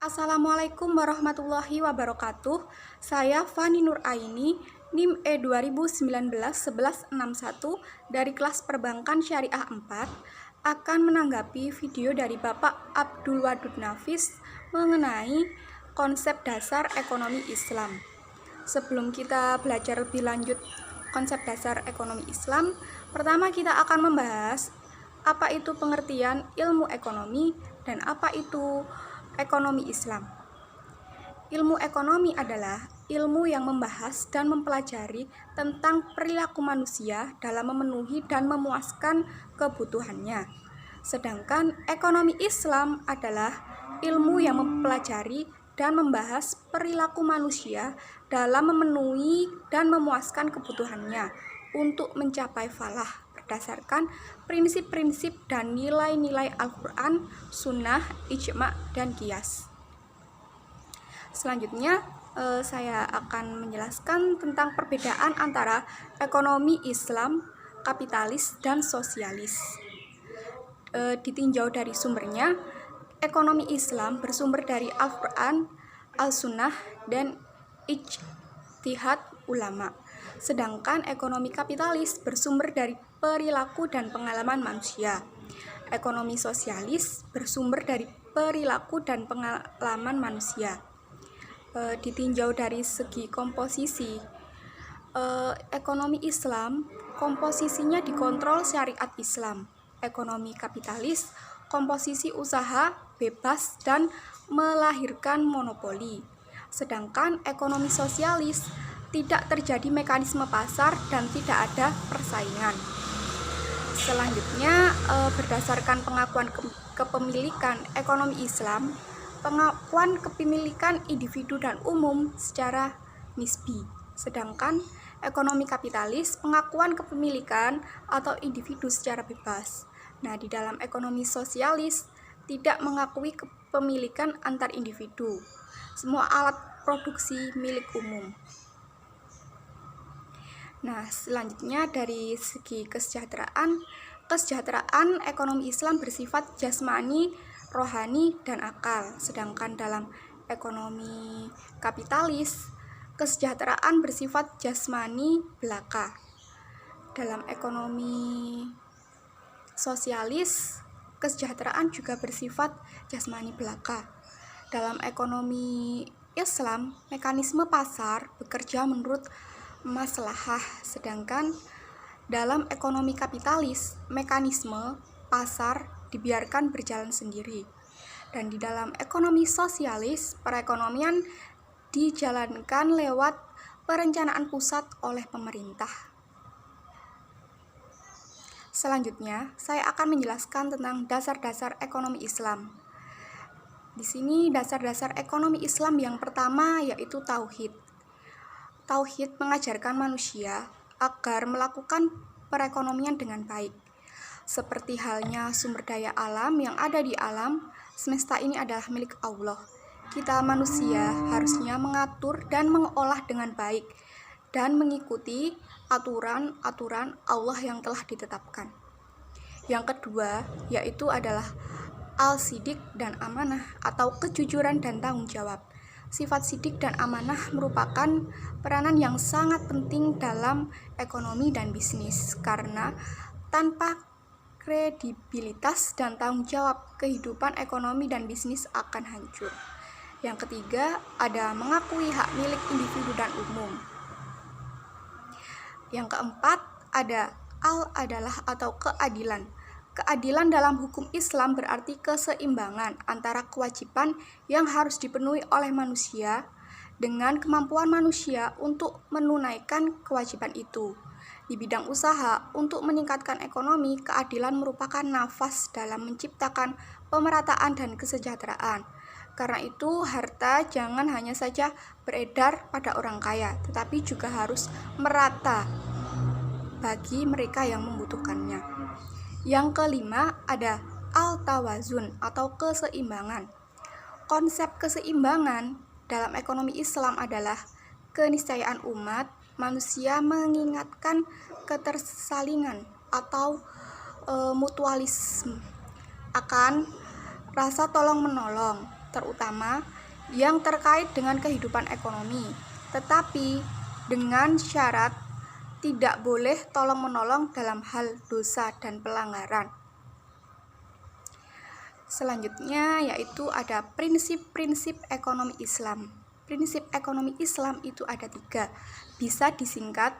Assalamualaikum warahmatullahi wabarakatuh. Saya Fani Nur Aini, NIM E 2019-1161 dari kelas Perbankan Syariah 4 akan menanggapi video dari Bapak Abdul Wadud Nafis mengenai konsep dasar ekonomi Islam. Sebelum kita belajar lebih lanjut konsep dasar ekonomi Islam, pertama kita akan membahas apa itu pengertian ilmu ekonomi dan apa itu ekonomi Islam. Ilmu ekonomi adalah ilmu yang membahas dan mempelajari tentang perilaku manusia dalam memenuhi dan memuaskan kebutuhannya. Sedangkan ekonomi Islam adalah ilmu yang mempelajari dan membahas perilaku manusia dalam memenuhi dan memuaskan kebutuhannya untuk mencapai falah berdasarkan prinsip-prinsip dan nilai-nilai Al-Quran, Sunnah, Ijma, dan Qiyas. Selanjutnya, saya akan menjelaskan tentang perbedaan antara ekonomi Islam, kapitalis, dan sosialis. Ditinjau dari sumbernya, ekonomi Islam bersumber dari Al-Quran, Al-Sunnah, dan ijtihad ulama. Sedangkan ekonomi kapitalis bersumber dari perilaku dan pengalaman manusia. Ekonomi sosialis bersumber dari perilaku dan pengalaman manusia. Ditinjau dari segi komposisi, ekonomi Islam komposisinya dikontrol syariat Islam. Ekonomi kapitalis komposisi usaha bebas dan melahirkan monopoli. Sedangkan ekonomi sosialis tidak terjadi mekanisme pasar dan tidak ada persaingan. Selanjutnya, berdasarkan pengakuan kepemilikan ekonomi Islam, pengakuan kepemilikan individu dan umum secara nisbi. Sedangkan ekonomi kapitalis, pengakuan kepemilikan atau individu secara bebas. Nah, di dalam ekonomi sosialis tidak mengakui kepemilikan antar individu. Semua alat produksi milik umum. Nah, selanjutnya dari segi kesejahteraan ekonomi Islam bersifat jasmani, rohani, dan akal. Sedangkan dalam ekonomi kapitalis, kesejahteraan bersifat jasmani belaka. Dalam ekonomi sosialis, kesejahteraan juga bersifat jasmani belaka. Dalam ekonomi Islam, mekanisme pasar bekerja menurut maslahah, sedangkan dalam ekonomi kapitalis, mekanisme pasar dibiarkan berjalan sendiri. Dan di dalam ekonomi sosialis, perekonomian dijalankan lewat perencanaan pusat oleh pemerintah. Selanjutnya, saya akan menjelaskan tentang dasar-dasar ekonomi Islam. Di sini dasar-dasar ekonomi Islam yang pertama yaitu tauhid. Tauhid mengajarkan manusia agar melakukan perekonomian dengan baik. Seperti halnya sumber daya alam yang ada di alam semesta ini adalah milik Allah. Kita manusia harusnya mengatur dan mengolah dengan baik dan mengikuti aturan-aturan Allah yang telah ditetapkan. Yang kedua yaitu adalah al-sidik dan amanah atau kejujuran dan tanggung jawab. Sifat sidik dan amanah merupakan peranan yang sangat penting dalam ekonomi dan bisnis, karena tanpa kredibilitas dan tanggung jawab, kehidupan ekonomi dan bisnis akan hancur. Yang ketiga, ada mengakui hak milik individu dan umum. Yang keempat, ada al-adalah atau keadilan. Keadilan dalam hukum Islam berarti keseimbangan antara kewajiban yang harus dipenuhi oleh manusia dengan kemampuan manusia untuk menunaikan kewajiban itu. Di bidang usaha, untuk meningkatkan ekonomi, keadilan merupakan nafas dalam menciptakan pemerataan dan kesejahteraan. Karena itu, harta jangan hanya saja beredar pada orang kaya, tetapi juga harus merata bagi mereka yang membutuhkannya. Yang kelima, ada al-tawazun atau keseimbangan. Konsep keseimbangan dalam ekonomi Islam adalah keniscayaan umat manusia mengingatkan ketersalingan atau mutualisme akan rasa tolong-menolong terutama yang terkait dengan kehidupan ekonomi, tetapi dengan syarat tidak boleh tolong-menolong dalam hal dosa dan pelanggaran. Selanjutnya yaitu ada prinsip-prinsip ekonomi Islam. Prinsip ekonomi Islam itu ada 3, bisa disingkat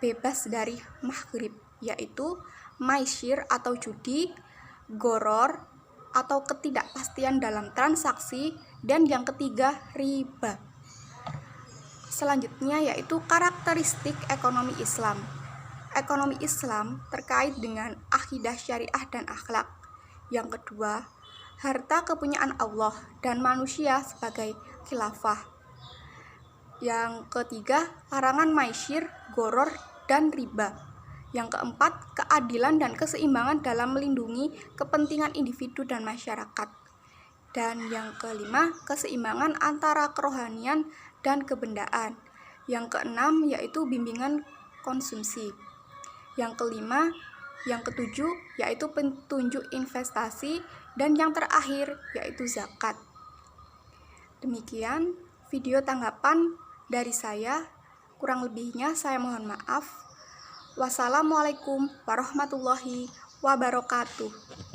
bebas dari maghrib, yaitu maisir atau judi, goror atau ketidakpastian dalam transaksi, dan yang ketiga riba. Selanjutnya yaitu karakteristik ekonomi Islam. Ekonomi Islam terkait dengan akidah syariah dan akhlak. Yang kedua, harta kepunyaan Allah dan manusia sebagai khilafah. Yang ketiga, larangan maisir, goror, dan riba. Yang keempat, keadilan dan keseimbangan dalam melindungi kepentingan individu dan masyarakat. Dan yang kelima, keseimbangan antara kerohanian dan kebendaan. Yang keenam yaitu bimbingan konsumsi. Yang kelima, yang ketujuh yaitu petunjuk investasi, dan yang terakhir yaitu zakat. Demikian video tanggapan dari saya. Kurang lebihnya saya mohon maaf. Wassalamualaikum warahmatullahi wabarakatuh.